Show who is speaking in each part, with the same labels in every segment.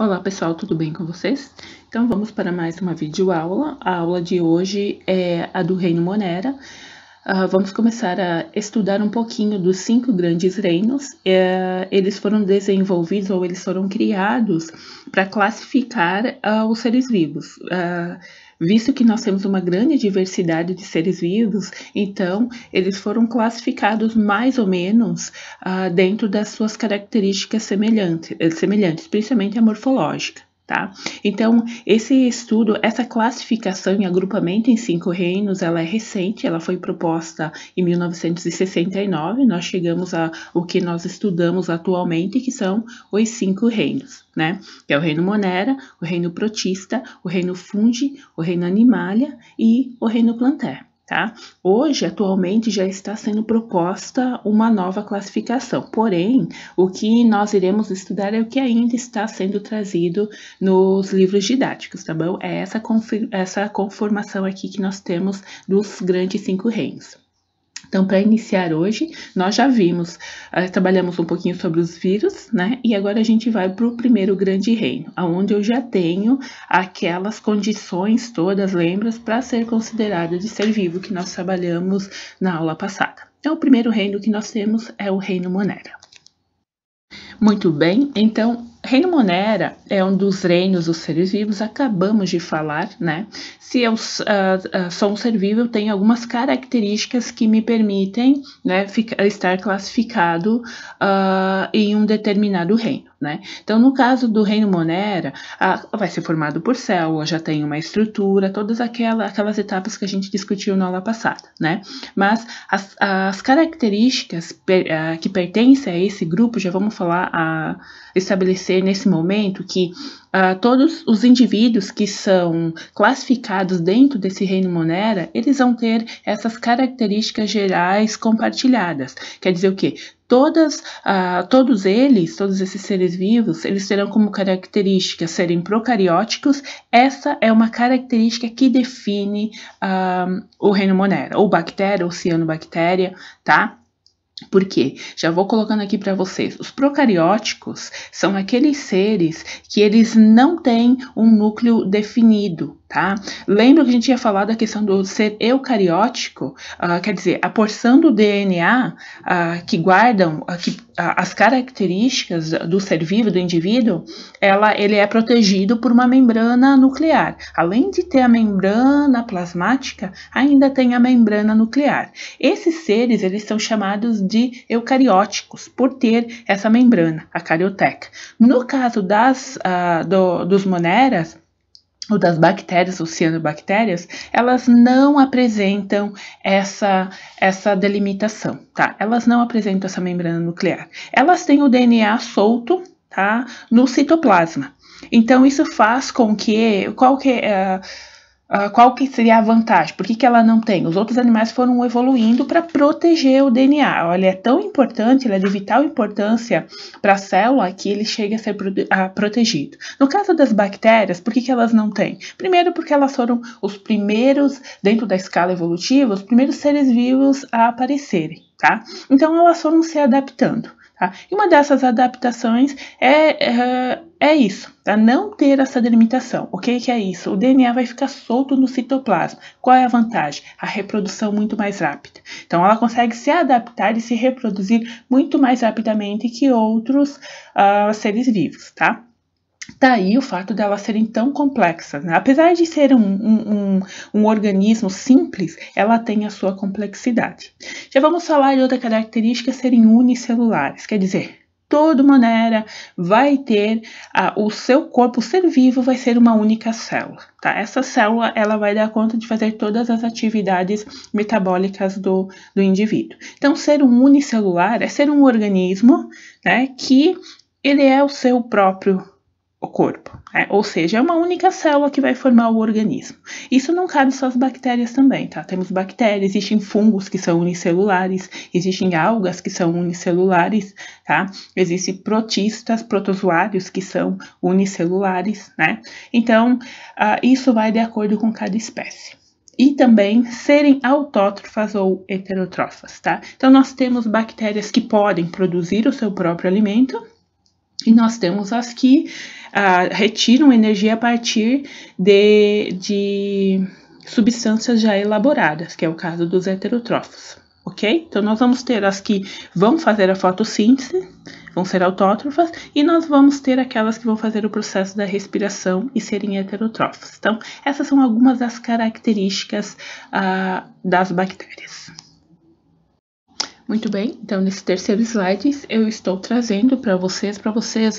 Speaker 1: Olá pessoal, tudo bem com vocês? Então vamos para mais uma videoaula. A aula de hoje é a do Reino Monera. Vamos começar a estudar um pouquinho dos 5 grandes reinos. Eles foram desenvolvidos ou eles foram criados para classificar os seres vivos. Visto que nós temos uma grande diversidade de seres vivos, então eles foram classificados mais ou menos dentro das suas características semelhantes, principalmente a morfológica. Tá? Então, esse estudo, essa classificação e agrupamento em 5 reinos, ela é recente, ela foi proposta em 1969, nós chegamos ao que nós estudamos atualmente, que são os 5 reinos, né? Que é o reino Monera, o reino Protista, o reino Fungi, o reino Animalia e o reino Plantae. Tá? Hoje, atualmente, já está sendo proposta uma nova classificação, porém, o que nós iremos estudar é o que ainda está sendo trazido nos livros didáticos, tá bom? É essa conformação aqui que nós temos dos grandes 5 reinos. Então, para iniciar hoje, nós já vimos, trabalhamos um pouquinho sobre os vírus, né? E agora a gente vai para o primeiro grande reino, onde eu já tenho aquelas condições todas, lembras, para ser considerado de ser vivo que nós trabalhamos na aula passada. Então, o primeiro reino que nós temos é o reino Monera. Muito bem, então, reino Monera é um dos reinos dos seres vivos, acabamos de falar, né? Se eu sou um ser vivo, eu tenho algumas características que me permitem, né, estar classificado em um determinado reino, né? Então, no caso do reino Monera, vai ser formado por célula, já tem uma estrutura, todas aquelas etapas que a gente discutiu na aula passada, né? Mas as características que pertencem a esse grupo, já vamos falar estabelecer nesse momento que todos os indivíduos que são classificados dentro desse reino Monera, eles vão ter essas características gerais compartilhadas. Quer dizer o quê? Todos esses seres vivos, eles terão como característica serem procarióticos. Essa é uma característica que define o reino Monera, ou bactéria, ou cianobactéria, tá? Por quê? Já vou colocando aqui para vocês. Os procarióticos são aqueles seres que eles não têm um núcleo definido, tá? Lembra que a gente tinha falado da questão do ser eucariótico? Quer dizer, a porção do DNA que guardam as características do ser vivo, do indivíduo, ele é protegido por uma membrana nuclear. Além de ter a membrana plasmática, ainda tem a membrana nuclear. Esses seres, eles são chamados de eucarióticos, por ter essa membrana, a carioteca. No caso dos moneras, ou das bactérias, ou cianobactérias, elas não apresentam essa delimitação, tá? Elas não apresentam essa membrana nuclear. Elas têm o DNA solto, tá? No citoplasma. Então, isso faz com que... Qual que seria a vantagem? Por que ela não tem? Os outros animais foram evoluindo para proteger o DNA. Olha, é tão importante, ele é de vital importância para a célula que ele chega a ser protegido. No caso das bactérias, por que elas não têm? Primeiro, porque elas foram os primeiros, dentro da escala evolutiva, os primeiros seres vivos a aparecerem, tá? Então, elas foram se adaptando. Tá? E uma dessas adaptações é isso, tá? Não ter essa delimitação. O que é isso? O DNA vai ficar solto no citoplasma. Qual é a vantagem? A reprodução muito mais rápida. Então, ela consegue se adaptar e se reproduzir muito mais rapidamente que outros seres vivos, tá? Daí o fato delas serem tão complexas, né? Apesar de ser um organismo simples, ela tem a sua complexidade. Já vamos falar de outra característica, serem unicelulares, quer dizer, todo Monera vai ter o seu corpo, o ser vivo vai ser uma única célula, tá? Essa célula, ela vai dar conta de fazer todas as atividades metabólicas do indivíduo. Então, ser um unicelular é ser um organismo, né, que ele é o seu próprio corpo, né? Ou seja, é uma única célula que vai formar o organismo. Isso não cabe só às bactérias também, tá? Temos bactérias, existem fungos que são unicelulares, existem algas que são unicelulares, tá? Existem protistas, protozoários que são unicelulares, né? Então, isso vai de acordo com cada espécie. E também serem autótrofas ou heterotrófas, tá? Então, nós temos bactérias que podem produzir o seu próprio alimento, E nós temos as que retiram energia a partir de substâncias já elaboradas, que é o caso dos heterotrófos, ok? Então, nós vamos ter as que vão fazer a fotossíntese, vão ser autótrofas, e nós vamos ter aquelas que vão fazer o processo da respiração e serem heterotrófos. Então, essas são algumas das características das bactérias. Muito bem, então nesse terceiro slide eu estou trazendo para vocês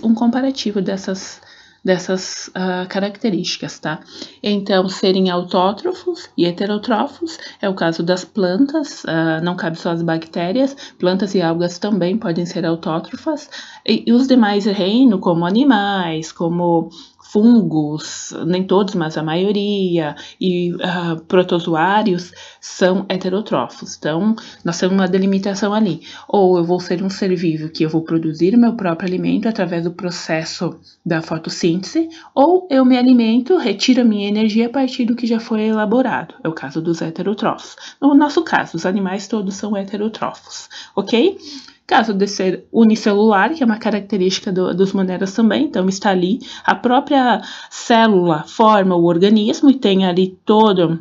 Speaker 1: um comparativo dessas características, tá? Então, serem autótrofos e heterotrófos é o caso das plantas, não cabe só as bactérias, plantas e algas também podem ser autótrofas, e os demais reinos, como animais, como fungos, nem todos, mas a maioria, e protozoários são heterotrófos. Então, nós temos uma delimitação ali. Ou eu vou ser um ser vivo que eu vou produzir o meu próprio alimento através do processo da fotossíntese, ou eu me alimento, retiro a minha energia a partir do que já foi elaborado. É o caso dos heterotrófos. No nosso caso, os animais todos são heterotrófos, ok? Caso de ser unicelular, que é uma característica dos moneras também, então está ali, a própria célula forma o organismo e tem ali toda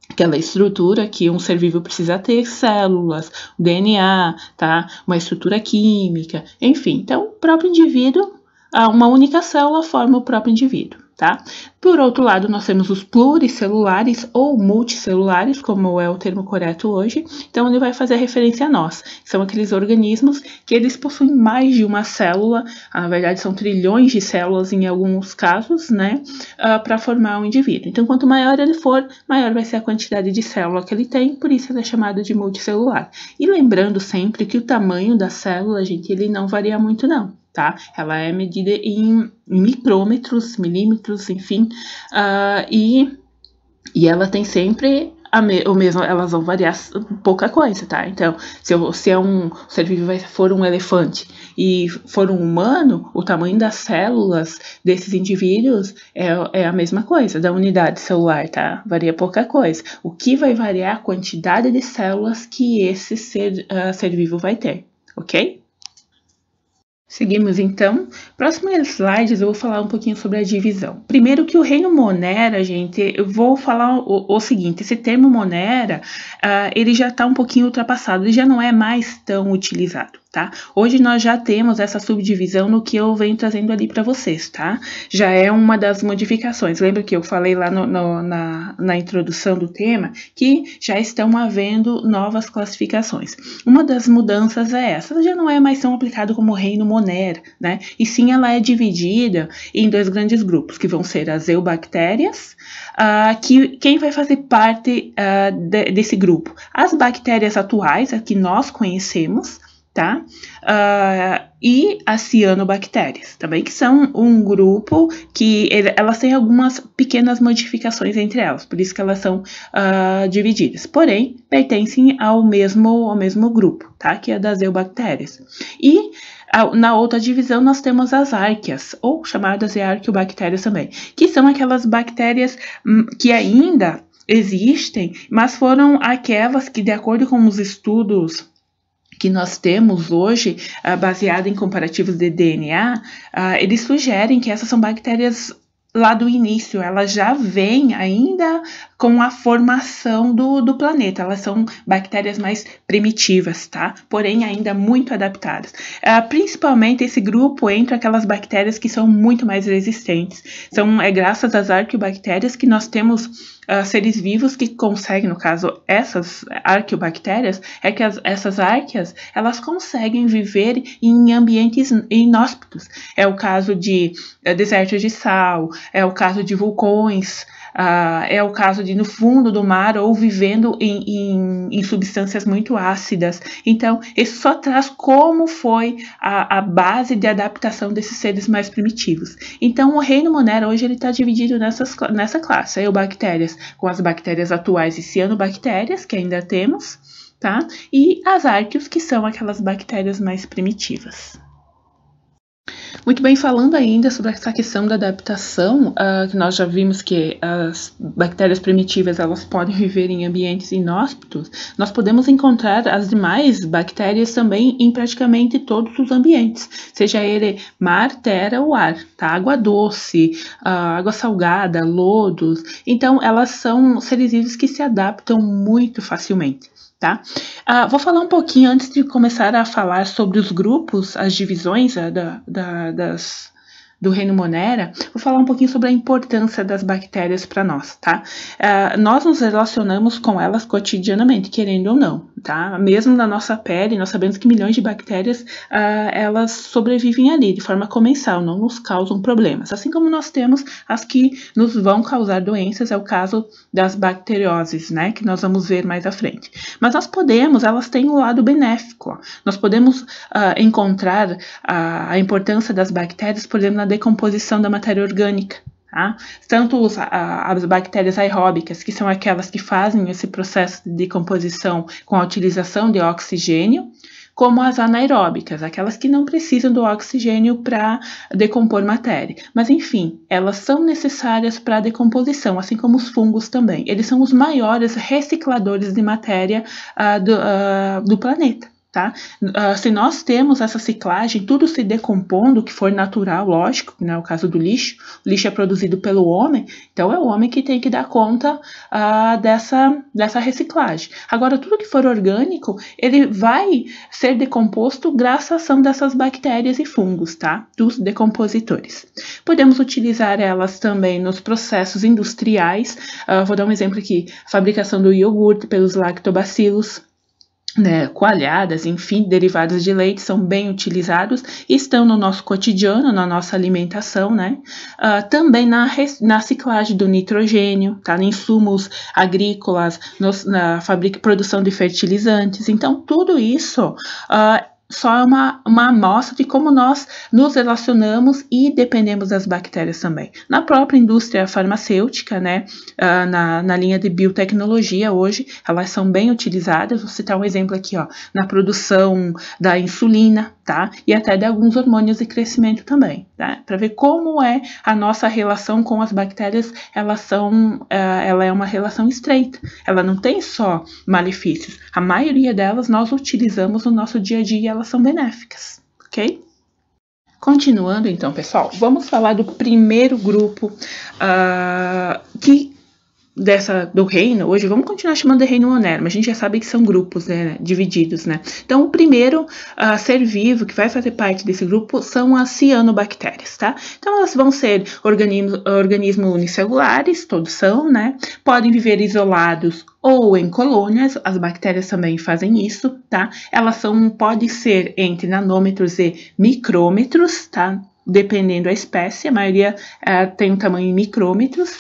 Speaker 1: aquela estrutura que um ser vivo precisa ter, células, DNA, tá? Uma estrutura química, enfim. Então, o próprio indivíduo, uma única célula forma o próprio indivíduo, tá? Por outro lado, nós temos os pluricelulares ou multicelulares, como é o termo correto hoje. Então, ele vai fazer referência a nós. São aqueles organismos que eles possuem mais de uma célula, na verdade são trilhões de células em alguns casos, né, para formar um indivíduo. Então, quanto maior ele for, maior vai ser a quantidade de célula que ele tem, por isso ele é chamado de multicelular. E lembrando sempre que o tamanho da célula, gente, ele não varia muito não, tá? Ela é medida em micrômetros, milímetros, enfim, e ela tem sempre o mesmo, elas vão variar pouca coisa, tá? Então, se é um ser vivo for um elefante e for um humano, o tamanho das células desses indivíduos é a mesma coisa, da unidade celular, tá? Varia pouca coisa. O que vai variar é a quantidade de células que esse ser vivo vai ter, ok? Seguimos então. Próximo slides eu vou falar um pouquinho sobre a divisão. Primeiro que o reino Monera, gente, eu vou falar o seguinte, esse termo Monera, ele já está um pouquinho ultrapassado, ele já não é mais tão utilizado, tá? Hoje nós já temos essa subdivisão no que eu venho trazendo ali para vocês, tá? Já é uma das modificações. Lembra que eu falei lá na introdução do tema que já estão havendo novas classificações. Uma das mudanças é essa, ela já não é mais tão aplicado como reino Monera, né? E sim ela é dividida em dois grandes grupos, que vão ser as eubactérias, quem vai fazer parte desse grupo? As bactérias atuais, a que nós conhecemos, tá? E as cianobactérias, também, que são um grupo que elas têm algumas pequenas modificações entre elas, por isso que elas são divididas, porém, pertencem ao mesmo grupo, tá? Que é das eubactérias. E na outra divisão nós temos as árqueas, ou chamadas de arqueobactérias também, que são aquelas bactérias que ainda existem, mas foram aquelas que, de acordo com os estudos que nós temos hoje, baseado em comparativos de DNA, eles sugerem que essas são bactérias lá do início, elas já vêm ainda com a formação do planeta, elas são bactérias mais primitivas, tá? Porém, ainda muito adaptadas. Principalmente esse grupo entre aquelas bactérias que são muito mais resistentes. É graças às arqueobactérias que nós temos seres vivos que conseguem, no caso, essas arqueobactérias, é que essas árqueas, elas conseguem viver em ambientes inóspitos. É o caso de desertos de sal, é o caso de vulcões, é o caso de no fundo do mar ou vivendo em substâncias muito ácidas. Então, isso só traz como foi a base de adaptação desses seres mais primitivos. Então, o reino Monera hoje ele está dividido nessa classe, eubactérias, com as bactérias atuais e cianobactérias, que ainda temos, tá? E as árqueos, que são aquelas bactérias mais primitivas. Muito bem, falando ainda sobre essa questão da adaptação, que nós já vimos que as bactérias primitivas elas podem viver em ambientes inóspitos, nós podemos encontrar as demais bactérias também em praticamente todos os ambientes, seja ele mar, terra ou ar, tá? Água doce, água salgada, lodos, então elas são seres vivos que se adaptam muito facilmente. Tá? Vou falar um pouquinho antes de começar a falar sobre os grupos, as divisões do reino Monera, vou falar um pouquinho sobre a importância das bactérias para nós, tá? Nós nos relacionamos com elas cotidianamente, querendo ou não, tá? Mesmo na nossa pele, nós sabemos que milhões de bactérias, elas sobrevivem ali de forma comensal, não nos causam problemas. Assim como nós temos as que nos vão causar doenças, é o caso das bacterioses, né? Que nós vamos ver mais à frente. Mas elas têm um lado benéfico, ó. Nós podemos encontrar a importância das bactérias, por exemplo, na decomposição da matéria orgânica. Tá? Tanto as bactérias aeróbicas, que são aquelas que fazem esse processo de decomposição com a utilização de oxigênio, como as anaeróbicas, aquelas que não precisam do oxigênio para decompor matéria. Mas, enfim, elas são necessárias para a decomposição, assim como os fungos também. Eles são os maiores recicladores de matéria do planeta. Tá? Se nós temos essa ciclagem, tudo se decompondo, que for natural, lógico, que não é o caso do lixo, o lixo é produzido pelo homem, então é o homem que tem que dar conta dessa reciclagem. Agora, tudo que for orgânico, ele vai ser decomposto graças à ação dessas bactérias e fungos, tá? Dos decompositores. Podemos utilizar elas também nos processos industriais, vou dar um exemplo aqui, a fabricação do iogurte pelos lactobacilos, né, coalhadas, enfim, derivados de leite são bem utilizados e estão no nosso cotidiano, na nossa alimentação, né? Também na ciclagem do nitrogênio, tá? Em insumos agrícolas, na produção de fertilizantes. Então, tudo isso só é uma amostra de como nós nos relacionamos e dependemos das bactérias também. Na própria indústria farmacêutica, né, na linha de biotecnologia hoje, elas são bem utilizadas. Vou citar um exemplo aqui, ó, na produção da insulina, tá? E até de alguns hormônios de crescimento também, tá? Para ver como é a nossa relação com as bactérias, ela é uma relação estreita. Ela não tem só malefícios. A maioria delas nós utilizamos no nosso dia a dia e elas são benéficas, ok? Continuando então, pessoal, vamos falar do primeiro grupo do reino. Hoje vamos continuar chamando de reino Monera, mas a gente já sabe que são grupos, né, divididos, né? Então, o primeiro ser vivo que vai fazer parte desse grupo são as cianobactérias, tá? Então, elas vão ser organismos unicelulares, todos são, né? Podem viver isolados ou em colônias, as bactérias também fazem isso, tá? Elas podem ser entre nanômetros e micrômetros, tá? Dependendo da espécie, a maioria tem um tamanho em micrômetros.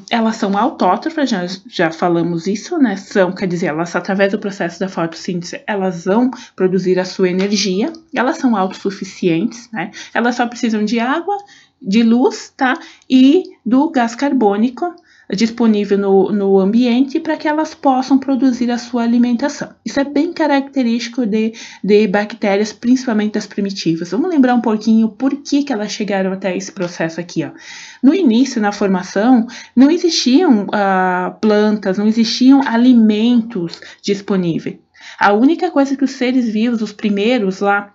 Speaker 1: Elas são autótrofas, já falamos isso, né? Quer dizer, elas, através do processo da fotossíntese, elas vão produzir a sua energia, elas são autossuficientes, né? Elas só precisam de água, de luz, tá? E do gás carbônico disponível no ambiente para que elas possam produzir a sua alimentação. Isso é bem característico de bactérias, principalmente das primitivas. Vamos lembrar um pouquinho por que elas chegaram até esse processo aqui, ó. No início, na formação, não existiam plantas, não existiam alimentos disponíveis. A única coisa que os seres vivos, os primeiros lá,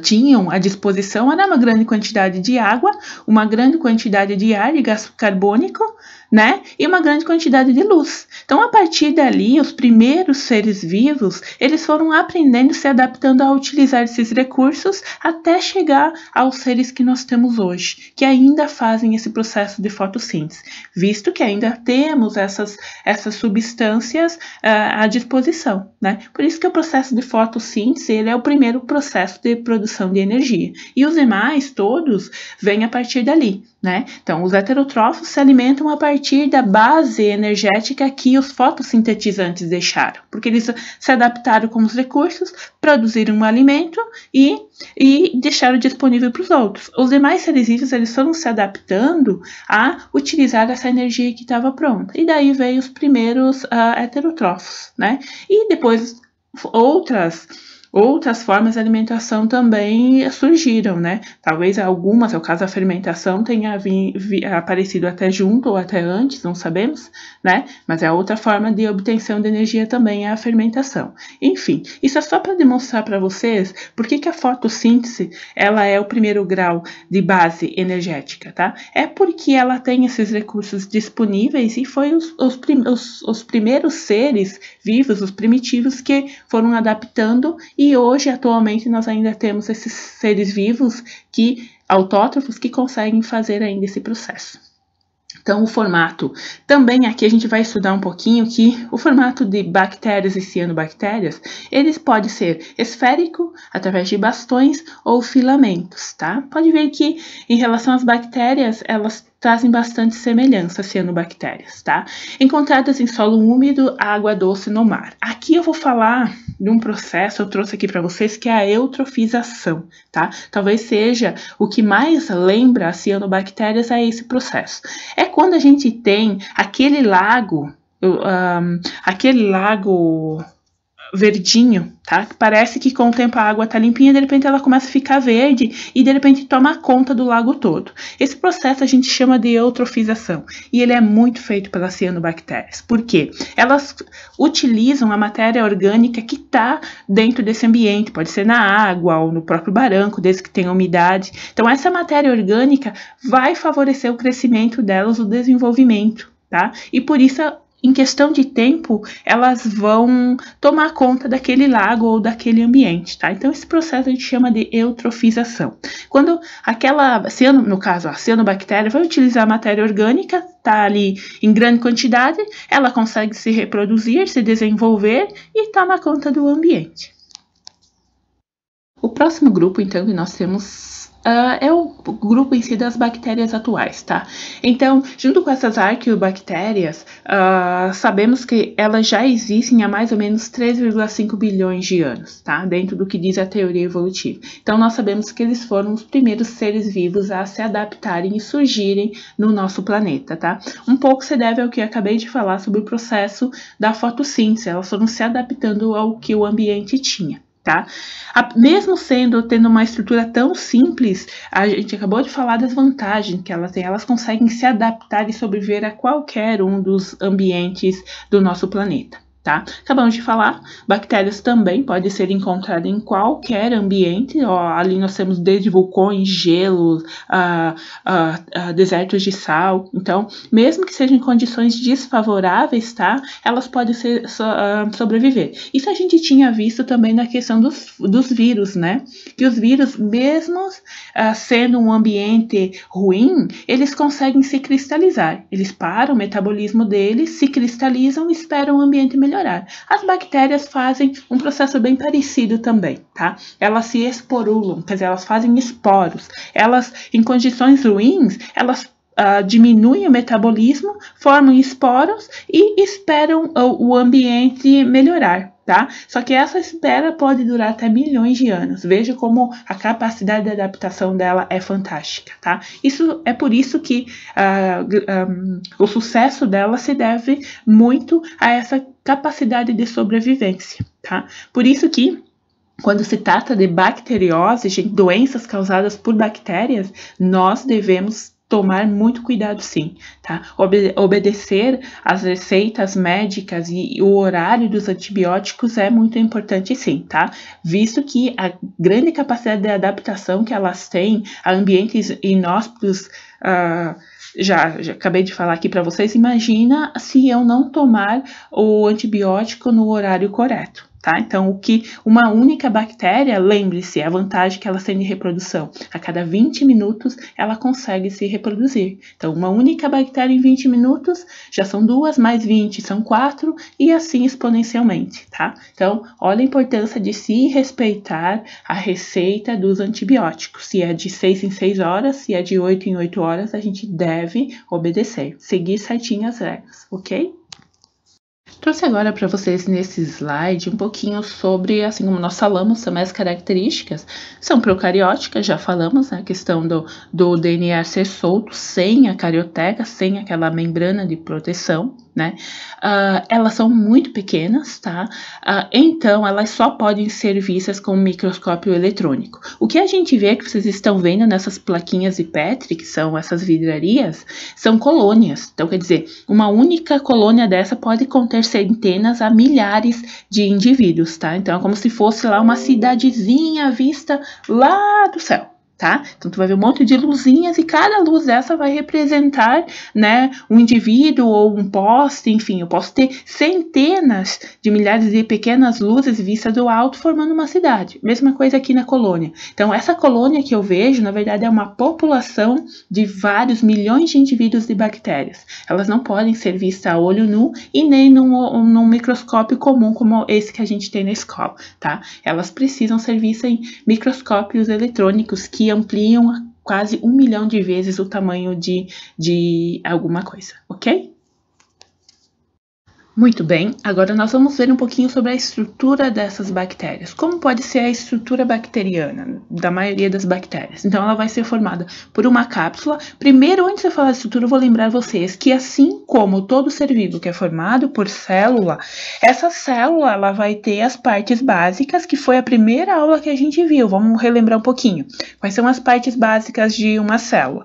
Speaker 1: tinham à disposição era uma grande quantidade de água, uma grande quantidade de ar, de gás carbônico, né? E uma grande quantidade de luz. Então, a partir dali, os primeiros seres vivos, eles foram aprendendo, se adaptando a utilizar esses recursos até chegar aos seres que nós temos hoje, que ainda fazem esse processo de fotossíntese, visto que ainda temos essas substâncias à disposição, né? Por isso que o processo de fotossíntese, ele é o primeiro processo de produção de energia. E os demais, todos, vêm a partir dali, né? Então, os heterótrofos se alimentam a partir da base energética que os fotossintetizantes deixaram, porque eles se adaptaram com os recursos, produziram um alimento e deixaram disponível para os outros. Os demais seres vivos, eles foram se adaptando a utilizar essa energia que estava pronta. E daí veio os primeiros heterótrofos, né? E depois outras outras formas de alimentação também surgiram, né? Talvez algumas, é o caso da fermentação, tenha aparecido até junto ou até antes, não sabemos, né? Mas é outra forma de obtenção de energia também, é a fermentação. Enfim, isso é só para demonstrar para vocês por que a fotossíntese ela é o primeiro grau de base energética, tá? É porque ela tem esses recursos disponíveis e foi os primeiros seres vivos, os primitivos, que foram adaptando, e hoje, atualmente, nós ainda temos esses seres vivos autótrofos que conseguem fazer ainda esse processo. Então, o formato, também aqui a gente vai estudar um pouquinho que o formato de bactérias e cianobactérias, eles pode ser esférico, através de bastões ou filamentos, tá? Pode ver que, em relação às bactérias, elas trazem bastante semelhança, cianobactérias, tá? Encontradas em solo úmido, água doce no mar. Aqui eu vou falar de um processo, eu trouxe aqui para vocês, que é a eutrofização, tá? Talvez seja o que mais lembra as cianobactérias a esse processo. É quando a gente tem aquele lago verdinho, tá? Parece que com o tempo a água tá limpinha, de repente ela começa a ficar verde e de repente toma conta do lago todo. Esse processo a gente chama de eutrofização e ele é muito feito pelas cianobactérias. Por quê? Elas utilizam a matéria orgânica que está dentro desse ambiente, pode ser na água ou no próprio barranco, desde que tenha umidade. Então essa matéria orgânica vai favorecer o crescimento delas, o desenvolvimento, tá? E por isso em questão de tempo, elas vão tomar conta daquele lago ou daquele ambiente, tá? Então, esse processo a gente chama de eutrofização. Quando no caso, a cianobactéria vai utilizar a matéria orgânica, tá ali em grande quantidade, ela consegue se reproduzir, se desenvolver e toma conta do ambiente. O próximo grupo, então, que nós temos é o grupo em si das bactérias atuais, tá? Então, junto com essas arqueobactérias, sabemos que elas já existem há mais ou menos 3,5 bilhões de anos, tá? Dentro do que diz a teoria evolutiva. Então, nós sabemos que eles foram os primeiros seres vivos a se adaptarem e surgirem no nosso planeta, tá? Um pouco se deve ao que eu acabei de falar sobre o processo da fotossíntese, elas foram se adaptando ao que o ambiente tinha. Tá? Mesmo tendo uma estrutura tão simples, a gente acabou de falar das vantagens que elas têm, elas conseguem se adaptar e sobreviver a qualquer um dos ambientes do nosso planeta. Tá? Acabamos de falar, bactérias também podem ser encontradas em qualquer ambiente. Ali nós temos desde vulcões, gelos, desertos de sal. Então, mesmo que sejam em condições desfavoráveis, tá? Elas podem sobreviver. Isso a gente tinha visto também na questão dos vírus, né? Que os vírus, mesmo sendo um ambiente ruim, eles conseguem se cristalizar. Eles param o metabolismo deles, se cristalizam e esperam o ambiente melhorar. As bactérias fazem um processo bem parecido também, tá? Elas se esporulam, quer dizer, elas fazem esporos. Elas, em condições ruins, elas diminuem o metabolismo, formam esporos e esperam o ambiente melhorar, tá? Só que essa espera pode durar até milhões de anos. Veja como a capacidade de adaptação dela é fantástica, tá? Isso é por isso que o sucesso dela se deve muito a essa capacidade de sobrevivência, tá? Por isso que quando se trata de bacteriose, doenças causadas por bactérias, nós devemos tomar muito cuidado, sim, tá? Obedecer às receitas médicas e o horário dos antibióticos é muito importante, sim, tá? Visto que a grande capacidade de adaptação que elas têm a ambientes inóspitos, já acabei de falar aqui para vocês, imagina se eu não tomar o antibiótico no horário correto. Tá? Então, uma única bactéria, lembre-se, a vantagem que ela tem de reprodução. A cada 20 minutos, ela consegue se reproduzir. Então, uma única bactéria em 20 minutos, já são 2, mais 20, são 4, e assim exponencialmente, tá? Então, olha a importância de se respeitar a receita dos antibióticos. Se é de 6 em 6 horas, se é de 8 em 8 horas, a gente deve obedecer, seguir certinho as regras, ok? Trouxe agora para vocês nesse slide um pouquinho sobre, assim como nós falamos, também as características são procarióticas, já falamos, né, a questão do DNA ser solto, sem a carioteca, sem aquela membrana de proteção, né? Elas são muito pequenas, tá? Então, elas só podem ser vistas com microscópio eletrônico. O que a gente vê, que vocês estão vendo nessas plaquinhas de Petri, que são essas vidrarias, são colônias. Então, quer dizer, uma única colônia dessa pode conter centenas a milhares de indivíduos, tá? Então, é como se fosse lá uma cidadezinha vista lá do céu. Tá? Então, tu vai ver um monte de luzinhas e cada luz dessa vai representar, né, um indivíduo ou um poste, enfim, eu posso ter centenas de milhares de pequenas luzes vistas do alto formando uma cidade. Mesma coisa aqui na colônia. Então, essa colônia que eu vejo, na verdade, é uma população de vários milhões de indivíduos de bactérias. Elas não podem ser vistas a olho nu e nem num microscópio comum como esse que a gente tem na escola, tá? Elas precisam ser vistas em microscópios eletrônicos que ampliam quase 1 milhão de vezes o tamanho de alguma coisa, ok? Muito bem, agora nós vamos ver um pouquinho sobre a estrutura dessas bactérias. Como pode ser a estrutura bacteriana da maioria das bactérias? Então, ela vai ser formada por uma cápsula. Primeiro, antes de eu falar de estrutura, eu vou lembrar vocês que assim como todo ser vivo que é formado por célula, essa célula ela vai ter as partes básicas, que foi a primeira aula que a gente viu. Vamos relembrar um pouquinho. Quais são as partes básicas de uma célula?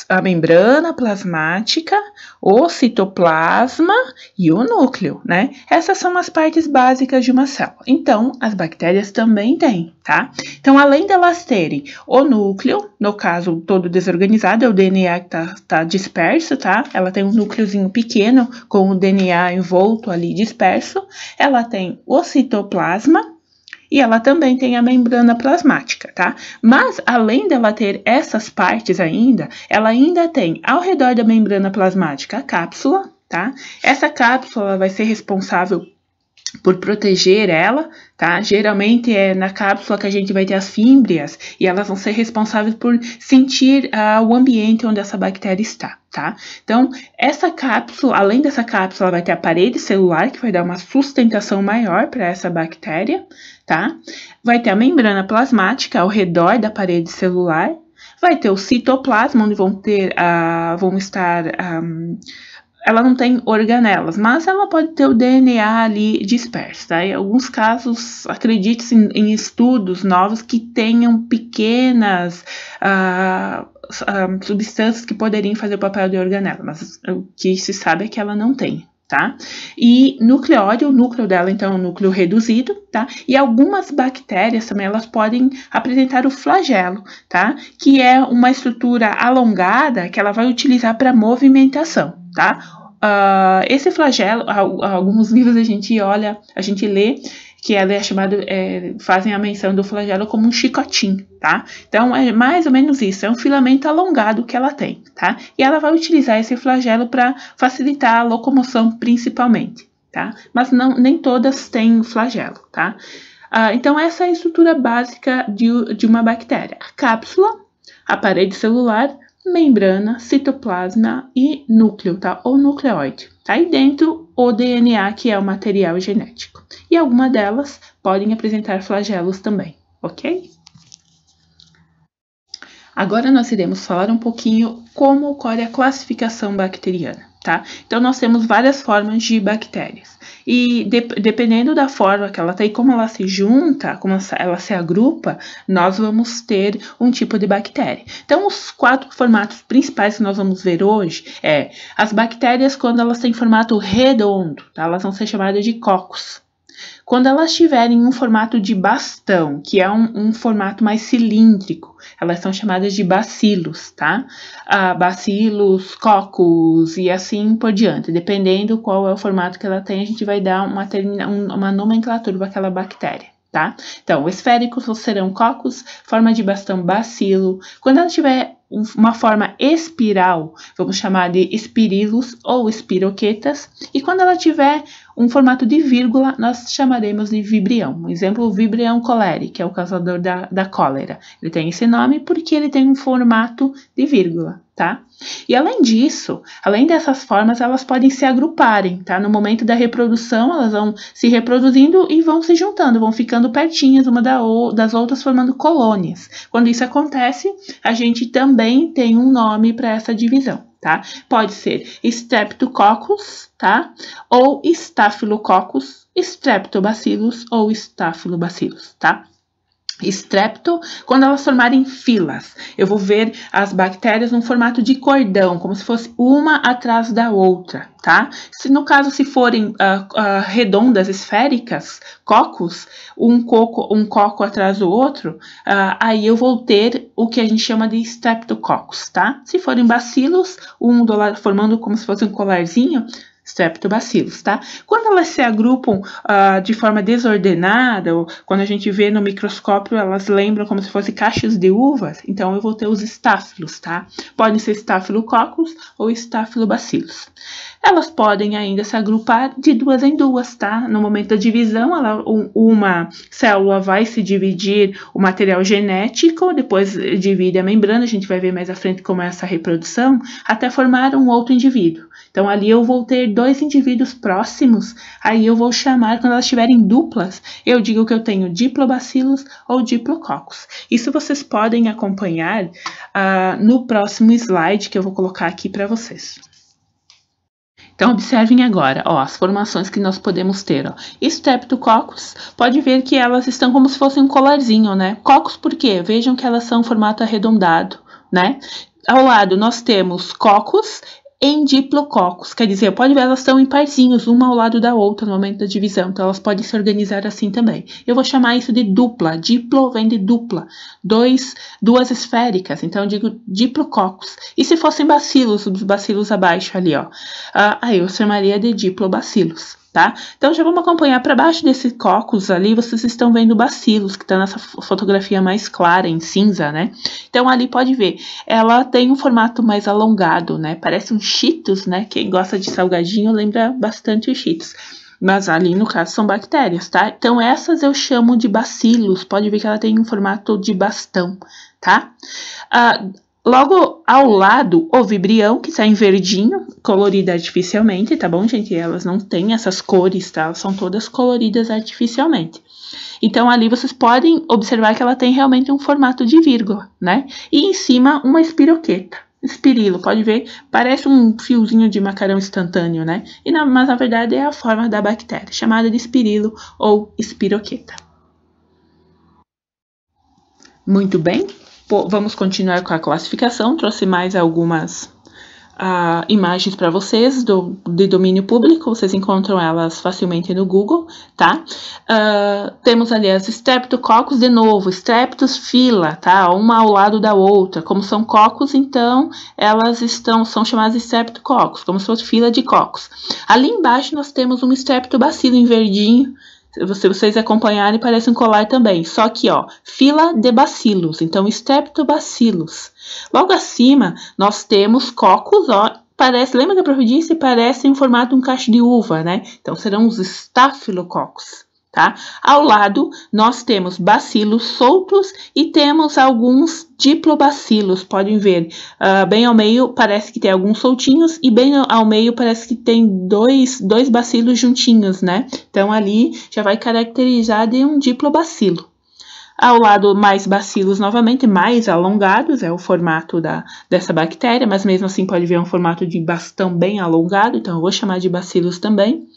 Speaker 1: A membrana plasmática, o citoplasma e o núcleo, né? Essas são as partes básicas de uma célula. Então, as bactérias também têm, tá? Então, além delas terem o núcleo, no caso todo desorganizado, é o DNA que tá disperso, tá? Ela tem um núcleozinho pequeno com o DNA envolto ali disperso. Ela tem o citoplasma e ela também tem a membrana plasmática, tá? Mas, além dela ter essas partes ainda, ela ainda tem ao redor da membrana plasmática a cápsula, tá? Essa cápsula vai ser responsável por proteger ela, tá? Geralmente é na cápsula que a gente vai ter as fímbrias e elas vão ser responsáveis por sentir o ambiente onde essa bactéria está, tá? Então, essa cápsula, além dessa cápsula, ela vai ter a parede celular, que vai dar uma sustentação maior para essa bactéria, tá? Vai ter a membrana plasmática ao redor da parede celular, vai ter o citoplasma, onde vão estar ela não tem organelas, mas ela pode ter o DNA ali disperso, tá? Em alguns casos, acredite-se em estudos novos que tenham pequenas substâncias que poderiam fazer o papel de organela, mas o que se sabe é que ela não tem, tá? E nucleóide, o núcleo dela, então, é um núcleo reduzido, tá? E algumas bactérias também, elas podem apresentar o flagelo, tá? Que é uma estrutura alongada que ela vai utilizar para movimentação, tá? Esse flagelo, alguns livros a gente lê que ela é chamada, fazem a menção do flagelo como um chicotinho, tá? Então, é mais ou menos isso, é um filamento alongado que ela tem, tá? E ela vai utilizar esse flagelo para facilitar a locomoção principalmente, tá? Mas nem todas têm flagelo, tá? Então, essa é a estrutura básica de uma bactéria. A cápsula, a parede celular, membrana, citoplasma e núcleo, tá? Ou nucleóide. Tá aí dentro o DNA, que é o material genético. E algumas delas podem apresentar flagelos também, ok? Agora nós iremos falar um pouquinho como ocorre a classificação bacteriana, tá? Então, nós temos várias formas de bactérias. E dependendo da forma que ela tem, como ela se junta, como ela se agrupa, nós vamos ter um tipo de bactéria. Então, os 4 formatos principais que nós vamos ver hoje as bactérias quando elas têm formato redondo, tá? Elas vão ser chamadas de cocos. Quando elas tiverem um formato de bastão, que é um formato mais cilíndrico, elas são chamadas de bacilos, tá? Bacilos, cocos e assim por diante. Dependendo qual é o formato que ela tem, a gente vai dar uma nomenclatura para aquela bactéria, tá? Então, esféricos serão cocos, forma de bastão, bacilo. Quando ela tiver uma forma espiral, vamos chamar de espirilos ou espiroquetas. E quando ela tiver um formato de vírgula, nós chamaremos de vibrião. Um exemplo, o Vibrio cholerae, que é o causador da cólera. Ele tem esse nome porque ele tem um formato de vírgula, tá? E além disso, além dessas formas, elas podem se agruparem, tá? No momento da reprodução, elas vão se reproduzindo e vão se juntando, vão ficando pertinhas uma das outras, formando colônias. Quando isso acontece, a gente também tem um nome para essa divisão, tá? Pode ser Streptococcus, tá? Ou Staphylococcus, Streptobacillus ou Staphylococcus, tá? Strepto, quando elas formarem filas, eu vou ver as bactérias no formato de cordão, como se fosse uma atrás da outra, tá? No caso, se forem redondas, esféricas, cocos, um coco atrás do outro, aí eu vou ter o que a gente chama de Streptococcus, tá? Se forem bacilos, formando como se fosse um colarzinho, Streptobacillus, tá? Quando elas se agrupam de forma desordenada, ou quando a gente vê no microscópio, elas lembram como se fossem cachos de uvas, então eu vou ter os estáfilos, tá? Podem ser Staphylococcus ou Staphylococcus. Elas podem ainda se agrupar de duas em duas, tá? No momento da divisão, uma célula vai se dividir o material genético, depois divide a membrana, a gente vai ver mais à frente como é essa reprodução, até formar um outro indivíduo. Então, ali eu vou ter dois indivíduos próximos, aí eu vou chamar, quando elas estiverem duplas, eu digo que eu tenho Diplobacillus ou Diplococcus. Isso vocês podem acompanhar no próximo slide que eu vou colocar aqui para vocês. Então, observem agora, ó, as formações que nós podemos ter, ó. Streptococcus, pode ver que elas estão como se fossem um colarzinho, né? Coccus por quê? Vejam que elas são em formato arredondado, né? Ao lado, nós temos Coccus em Diplococcus, quer dizer, pode ver, elas estão em parzinhos, uma ao lado da outra no momento da divisão, então elas podem se organizar assim também. Eu vou chamar isso de dupla, diplo vem de dupla, duas esféricas, então eu digo Diplococcus. E se fossem bacilos, os bacilos abaixo ali, ó, aí eu chamaria de Diplobacillus. Tá? Então, já vamos acompanhar para baixo desse coccus ali, vocês estão vendo bacilos, que está nessa fotografia mais clara, em cinza, né? Então, ali pode ver, ela tem um formato mais alongado, né? Parece um Cheetos, né? Quem gosta de salgadinho lembra bastante o Cheetos. Mas ali, no caso, são bactérias, tá? Então, essas eu chamo de bacilos, pode ver que ela tem um formato de bastão, tá? Logo ao lado, o vibrião, que está em verdinho, colorida artificialmente, tá bom, gente? Elas não têm essas cores, tá? Elas são todas coloridas artificialmente. Então, ali vocês podem observar que ela tem realmente um formato de vírgula, né? E em cima, uma espiroqueta. Espirilo, pode ver, parece um fiozinho de macarrão instantâneo, né? Mas, na verdade, é a forma da bactéria, chamada de espirilo ou espiroqueta. Muito bem. Vamos continuar com a classificação, trouxe mais algumas imagens para vocês de domínio público, vocês encontram elas facilmente no Google, tá? Temos ali as Streptococcus de novo, Streptos fila, tá? Uma ao lado da outra, como são cocos, então elas são chamadas de Streptococcus, como se fosse fila de cocos. Ali embaixo nós temos um Streptobacillus em verdinho. Se vocês acompanharem, parece um colar também. Só que, ó, fila de bacilos. Então, Streptobacillus. Logo acima, nós temos cocos, ó. Lembra que a prof disse? Parece em formato de um cacho de uva, né? Então, serão os Staphylococcus, tá? Ao lado, nós temos bacilos soltos e temos alguns diplobacilos. Podem ver, bem ao meio parece que tem alguns soltinhos e bem ao meio parece que tem dois bacilos juntinhos, né? Então, ali já vai caracterizar de um diplobacilo. Ao lado, mais bacilos novamente, mais alongados, é o formato dessa bactéria, mas mesmo assim pode ver um formato de bastão bem alongado, então eu vou chamar de bacilos também.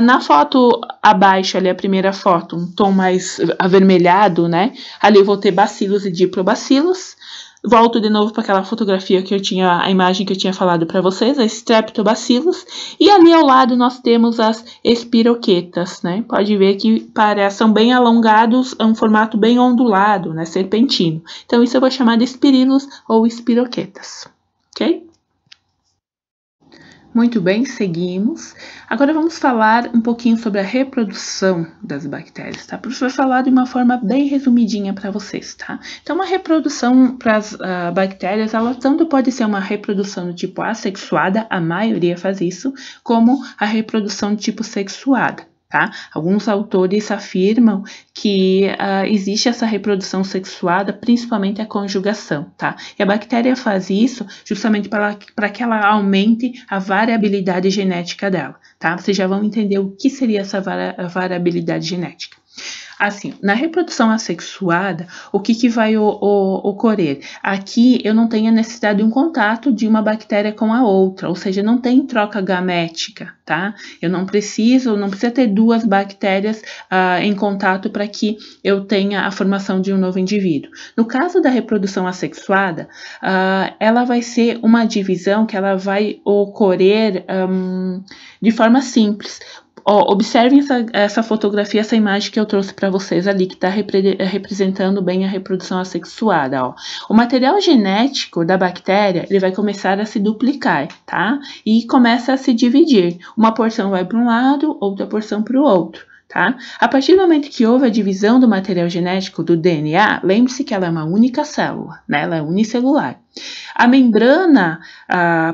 Speaker 1: Na foto abaixo, ali a primeira foto, um tom mais avermelhado, né? Ali eu vou ter bacilos e diplobacilos. Volto de novo para aquela fotografia que eu tinha, a imagem que eu tinha falado para vocês, as Streptobacillus. E ali ao lado nós temos as espiroquetas, né? Pode ver que são bem alongados, é um formato bem ondulado, né? Serpentino. Então isso eu vou chamar de espirilos ou espiroquetas, ok? Muito bem, seguimos. Agora vamos falar um pouquinho sobre a reprodução das bactérias, tá? Professor, falar de uma forma bem resumidinha para vocês, tá? Então, uma reprodução para as bactérias, ela tanto pode ser uma reprodução do tipo assexuada, a maioria faz isso, como a reprodução do tipo sexuada. Tá? Alguns autores afirmam que existe essa reprodução sexuada, principalmente a conjugação, tá? E a bactéria faz isso justamente para que ela aumente a variabilidade genética dela, tá? Vocês já vão entender o que seria essa variabilidade genética. Assim, na reprodução assexuada, o que vai ocorrer? Aqui eu não tenho a necessidade de um contato de uma bactéria com a outra, ou seja, não tem troca gamética, tá? Eu não precisa ter duas bactérias em contato para que eu tenha a formação de um novo indivíduo. No caso da reprodução assexuada, ela vai ser uma divisão que ela vai ocorrer de forma simples. Observem essa fotografia, essa imagem que eu trouxe para vocês ali, que está representando bem a reprodução assexuada. Ó. O material genético da bactéria, ele vai começar a se duplicar, tá? E começa a se dividir. Uma porção vai para um lado, outra porção para o outro. Tá? A partir do momento que houve a divisão do material genético do DNA, lembre-se que ela é uma única célula, né? Ela é unicelular. A membrana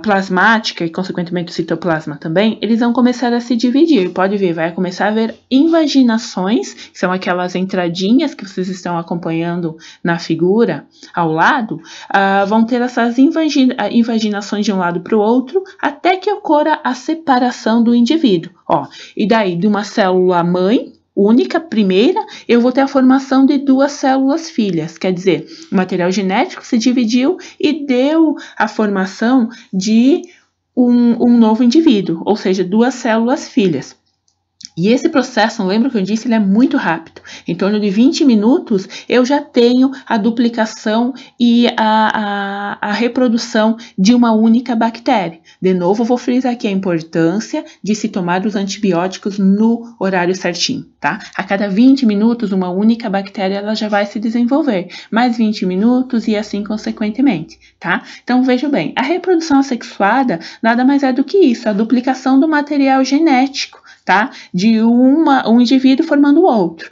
Speaker 1: plasmática e, consequentemente, o citoplasma também, eles vão começar a se dividir. Pode ver, vai começar a haver invaginações, que são aquelas entradinhas que vocês estão acompanhando na figura ao lado, vão ter essas invaginações de um lado para o outro, até que ocorra a separação do indivíduo. Ó, e daí, de uma célula mãe, única, primeira, eu vou ter a formação de duas células filhas, quer dizer, o material genético se dividiu e deu a formação de um novo indivíduo, ou seja, duas células filhas. E esse processo, lembra que eu disse, ele é muito rápido. Em torno de 20 minutos, eu já tenho a duplicação e a reprodução de uma única bactéria. De novo, eu vou frisar aqui a importância de se tomar os antibióticos no horário certinho, tá? A cada 20 minutos, uma única bactéria ela já vai se desenvolver. Mais 20 minutos e assim consequentemente, tá? Então, vejam bem, a reprodução assexuada nada mais é do que isso, a duplicação do material genético, tá? De um indivíduo formando o outro.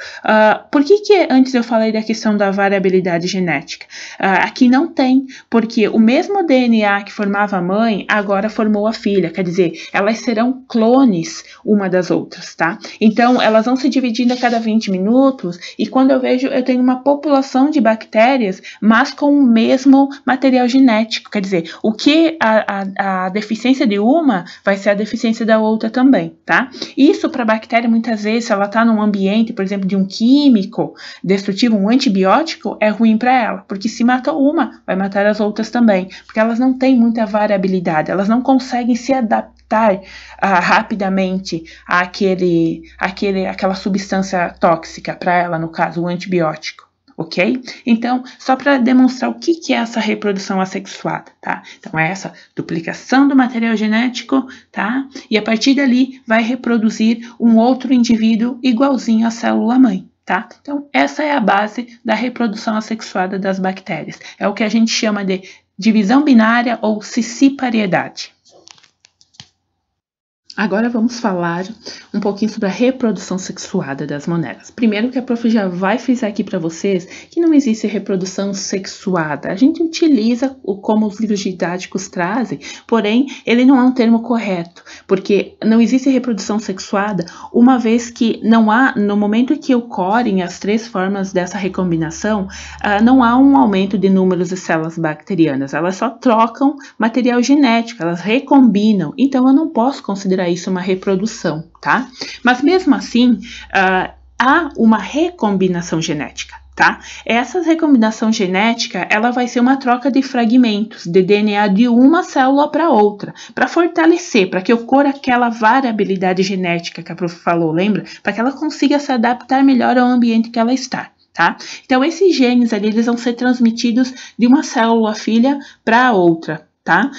Speaker 1: Por que antes eu falei da questão da variabilidade genética? Aqui não tem, porque o mesmo DNA que formava a mãe, agora formou a filha, quer dizer, elas serão clones uma das outras, tá? Então, elas vão se dividindo a cada 20 minutos, e quando eu vejo, eu tenho uma população de bactérias, mas com o mesmo material genético, quer dizer, o que a deficiência de uma vai ser a deficiência da outra também, tá? Isso para a bactéria, muitas vezes, se ela está num ambiente, por exemplo, de um químico destrutivo, um antibiótico, é ruim para ela, porque se mata uma, vai matar as outras também, porque elas não têm muita variabilidade, elas não conseguem se adaptar rapidamente àquela substância tóxica para ela, no caso, o antibiótico. Ok? Então, só para demonstrar o que é essa reprodução assexuada, tá? Então, é essa duplicação do material genético, tá? E a partir dali vai reproduzir um outro indivíduo igualzinho à célula-mãe, tá? Então, essa é a base da reprodução assexuada das bactérias. É o que a gente chama de divisão binária ou cicipariedade. Agora vamos falar um pouquinho sobre a reprodução sexuada das monedas. Primeiro que a prof já vai frisar aqui para vocês que não existe reprodução sexuada. A gente utiliza como os livros didáticos trazem, porém ele não é um termo correto, porque não existe reprodução sexuada uma vez que não há, no momento que ocorrem as três formas dessa recombinação, não há um aumento de números de células bacterianas, elas só trocam material genético, elas recombinam, então eu não posso considerar isso uma reprodução, tá? Mas mesmo assim, há uma recombinação genética, tá? Essa recombinação genética, ela vai ser uma troca de fragmentos de DNA de uma célula para outra, para fortalecer, para que ocorra aquela variabilidade genética que a prof falou, lembra? Para que ela consiga se adaptar melhor ao ambiente que ela está. Tá? Então, esses genes ali, eles vão ser transmitidos de uma célula filha para outra. Tá?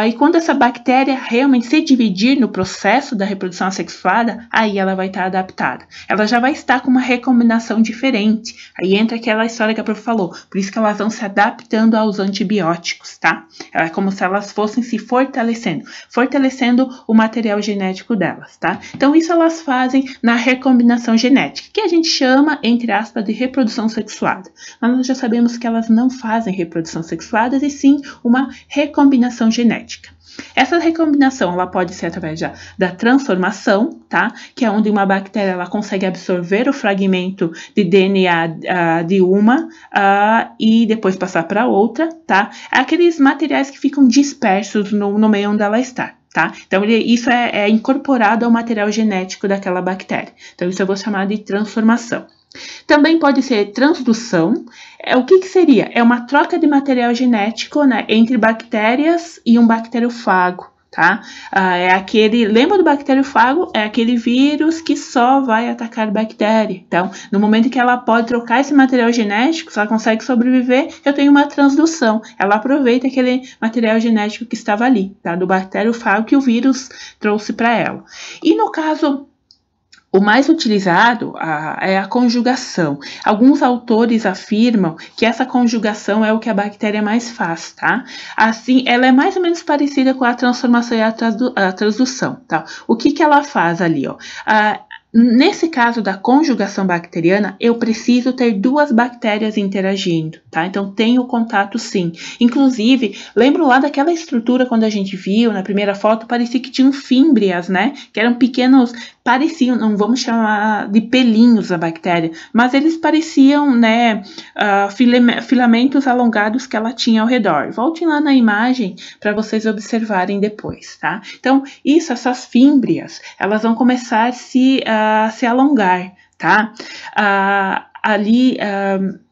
Speaker 1: E quando essa bactéria realmente se dividir no processo da reprodução assexuada, aí ela vai estar adaptada. Ela já vai estar com uma recombinação diferente. Aí entra aquela história que a prof falou. Por isso que elas vão se adaptando aos antibióticos, tá? É como se elas fossem se fortalecendo o material genético delas, tá? Então, isso elas fazem na recombinação genética, que a gente chama, entre aspas, de reprodução sexuada. Mas nós já sabemos que elas não fazem reprodução sexuada, e sim uma recombinação genética. Essa recombinação ela pode ser através da transformação, tá? Que é onde uma bactéria ela consegue absorver o fragmento de DNA de uma e depois passar para outra, tá? Aqueles materiais que ficam dispersos no meio onde ela está. Tá? Então, isso é incorporado ao material genético daquela bactéria. Então, isso eu vou chamar de transformação. Também pode ser transdução. O que seria? É uma troca de material genético, né, entre bactérias e um bacteriófago, tá? Lembra do bacteriófago? É aquele vírus que só vai atacar bactéria. Então, no momento que ela pode trocar esse material genético, se ela consegue sobreviver, eu tenho uma transdução. Ela aproveita aquele material genético que estava ali, tá? Do bacteriófago que o vírus trouxe para ela. E no caso, o mais utilizado é a conjugação. Alguns autores afirmam que essa conjugação é o que a bactéria mais faz, tá? Assim, ela é mais ou menos parecida com a transformação e a transdução, tá? O que ela faz ali, ó? Nesse caso da conjugação bacteriana, eu preciso ter duas bactérias interagindo, tá? Então, tem o contato sim. Inclusive, lembro lá daquela estrutura quando a gente viu na primeira foto, parecia que tinham fímbrias, né? Que eram pequenos, pareciam, não vamos chamar de pelinhos da bactéria, mas eles pareciam, né, filamentos alongados que ela tinha ao redor. Voltem lá na imagem para vocês observarem depois, tá? Então, essas fímbrias, elas vão começar a se alongar, tá? Ali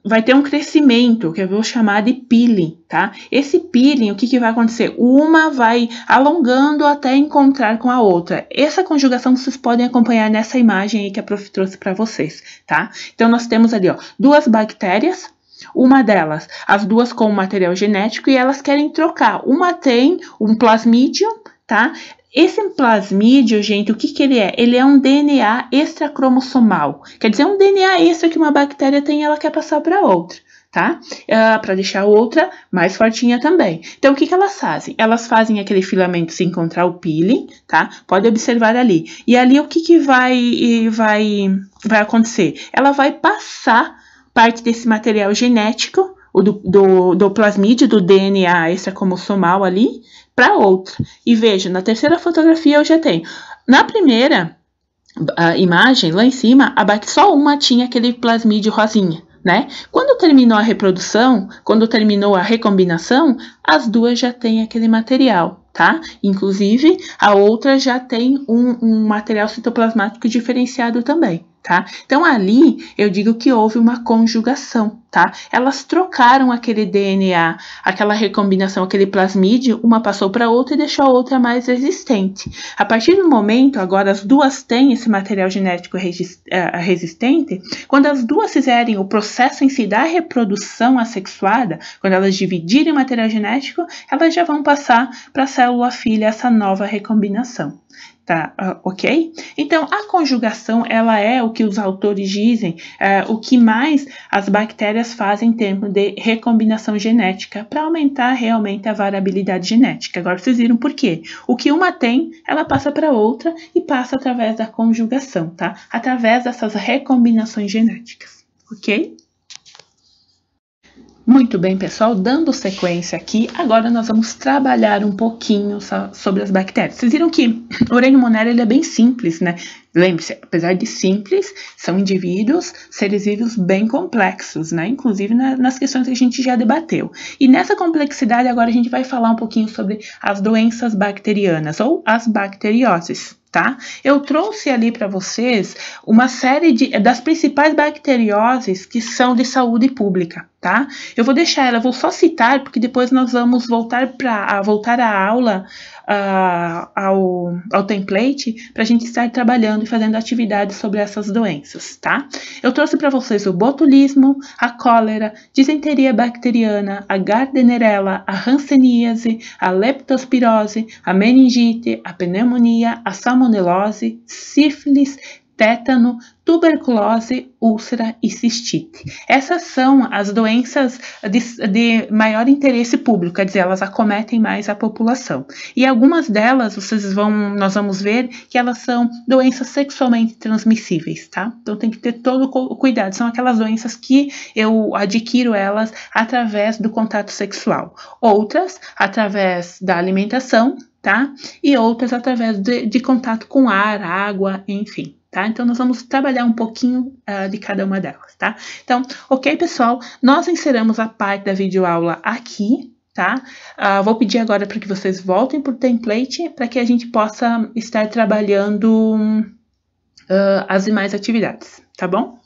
Speaker 1: vai ter um crescimento, que eu vou chamar de peeling, tá? Esse peeling, o que vai acontecer? Uma vai alongando até encontrar com a outra. Essa conjugação vocês podem acompanhar nessa imagem aí que a prof trouxe para vocês, tá? Então, nós temos ali, ó, duas bactérias, uma delas, as duas com material genético, e elas querem trocar. Uma tem um plasmídio, tá? Esse plasmídio, gente, o que ele é? Ele é um DNA extracromossomal. Quer dizer, um DNA extra que uma bactéria tem e ela quer passar para outra, tá? Para deixar outra mais fortinha também. Então, o que elas fazem? Elas fazem aquele filamento se encontrar o peeling, tá? Pode observar ali. E ali, o que vai acontecer? Ela vai passar parte desse material genético, do plasmídio, do DNA extracromossomal ali, para outra. E veja, na terceira fotografia eu já tenho. Na primeira imagem, lá em cima, só uma tinha aquele plasmídio rosinha, né? Quando terminou a reprodução, quando terminou a recombinação, as duas já têm aquele material, tá? Inclusive, a outra já tem um material citoplasmático diferenciado também, tá? Então, ali, eu digo que houve uma conjugação, tá? Elas trocaram aquele DNA, aquela recombinação, aquele plasmídio, uma passou para outra e deixou a outra mais resistente. A partir do momento, agora as duas têm esse material genético resistente, quando as duas fizerem o processo em si da reprodução assexuada, quando elas dividirem o material genético, elas já vão passar para a célula filha essa nova recombinação. Tá, ok? Então, a conjugação, ela é o que os autores dizem, o que mais as bactérias fazem em termos de recombinação genética, para aumentar realmente a variabilidade genética. Agora, vocês viram por quê? O que uma tem, ela passa para outra e passa através da conjugação, tá? Através dessas recombinações genéticas, ok? Muito bem, pessoal, dando sequência aqui, agora nós vamos trabalhar um pouquinho sobre as bactérias. Vocês viram que o Reino Monera, ele é bem simples, né? Lembre-se, apesar de simples, são indivíduos, seres vivos bem complexos, né? Inclusive nas questões que a gente já debateu. E nessa complexidade, agora a gente vai falar um pouquinho sobre as doenças bacterianas, ou as bacterioses. Tá? Eu trouxe ali para vocês uma série das principais bacterioses que são de saúde pública, tá? Eu vou deixar ela, vou só citar, porque depois nós vamos voltar a aula ao template para a gente estar trabalhando e fazendo atividades sobre essas doenças, tá? Eu trouxe para vocês o botulismo, a cólera, disenteria bacteriana, a gardnerella, a hanseníase, a leptospirose, a meningite, a pneumonia, a salmonelose, sífilis, tétano, tuberculose, úlcera e cistite. Essas são as doenças de maior interesse público, quer dizer, elas acometem mais a população. E algumas delas, nós vamos ver que elas são doenças sexualmente transmissíveis, tá? Então tem que ter todo o cuidado. São aquelas doenças que eu adquiro elas através do contato sexual. Outras, através da alimentação, tá? E outras através de contato com ar, água, enfim. Tá? Então, nós vamos trabalhar um pouquinho de cada uma delas, tá? Então, ok, pessoal? Nós encerramos a parte da videoaula aqui, tá? Vou pedir agora para que vocês voltem para o template para que a gente possa estar trabalhando as demais atividades, tá bom?